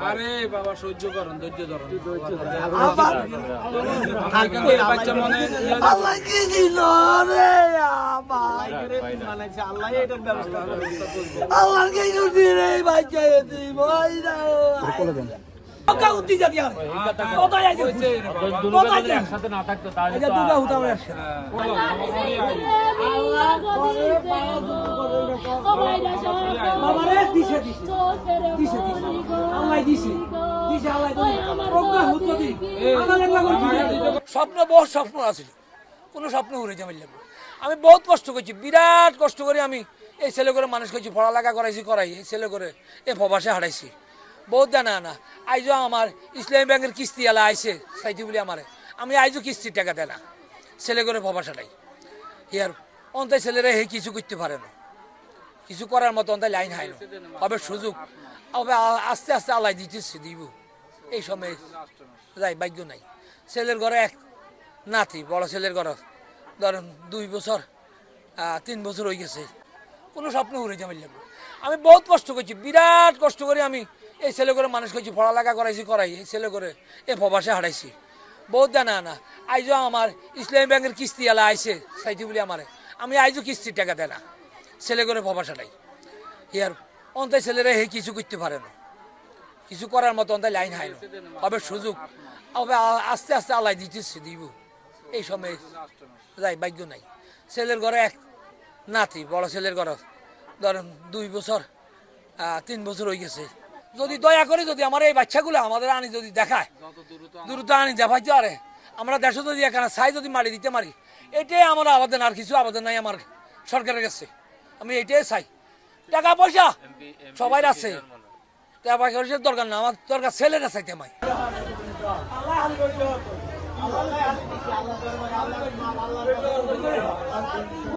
আরে বাবা সহ্য করুন, ধৈর্য ধরুন। বাচ্চা মনে আল্লাহ কি দিল রে আল্লাহ কি দিলে বাচ্চা ভাই না একসাথে না থাকতো তাহলে স্বপ্ন বহুত স্বপ্ন আছিল, কোনো স্বপ্ন উড়ে যাবেন। আমি বহুত কষ্ট করছি, বিরাট কষ্ট করে আমি এই ছেলে করে মানুষ করছি, পড়ালেখা করাইছি করাই এই ছেলে করে এই প্রবাসে হারাইছি বহুত জানা না। আইজও আমার ইসলামী ব্যাংকের কিস্তি এলা আইসে চাইতে বলি আমারে, আমি আইজও কিস্তির টাকা দেয় না ছেলে করে প্রবাসে হারাই। ইয়ার অন্তায় ছেলেরা হে কিছু করতে পারে না, কিছু করার মতো অন্তায় লাইন হাই না, হবে সুযোগ হবে আস্তে আস্তে আল্লাহ দিতেছে দিব। এই সময় যাই ভাগ্য নাই। ছেলের ঘরে এক নাতি, বড় ছেলের ঘর ধরেন 2 বছর 3 বছর হয়ে গেছে, কোনো স্বপ্ন উড়ে যাবেন। আমি বহুত কষ্ট করছি, বিরাট কষ্ট করে আমি এই ছেলে করে মানুষ করছি, পড়ালেখা করাইছি করাই এই ছেলে করে এই প্রবাসে হারাইছি বহুত জানা না। আইজও আমার ইসলামী ব্যাংকের কিস্তি এলা আইসে চাইতে বলি আমারে, আমি আইজও কিস্তির টাকা দেয় না ছেলে করে প্রবাসে হারাই। ইয়ার অন্তায় ছেলেরা হে কিছু করতে পারে না, কিছু করার মতো অন্তায় লাইন হাই না, হবে সুযোগ হবে আস্তে আস্তে আল্লাহ দিতেছে দিব। এই সময় যাই ভাগ্য নাই। ছেলের ঘরে এক নাতি, বড় ছেলের ঘর ধরেন 2 বছর 3 বছর হয়ে গেছে। যদি দয়া করে যদি আমার এই বাচ্চাগুলো আমাদের আনি যদি দেখায় দ্রুত আনি দেখাইতে পারে, আমরা দেশে যদি এখানে চাই যদি মারি দিতে পারি, এটাই আমার আবেদন, আর কিছু আবেদন নাই আমার সরকারের কাছে। আমি এটাই চাই। টাকা পয়সা সবাই আছে, টাকা পয়সার দরকার না, আমার দরকার ছেলেরা চাইতে আমায়।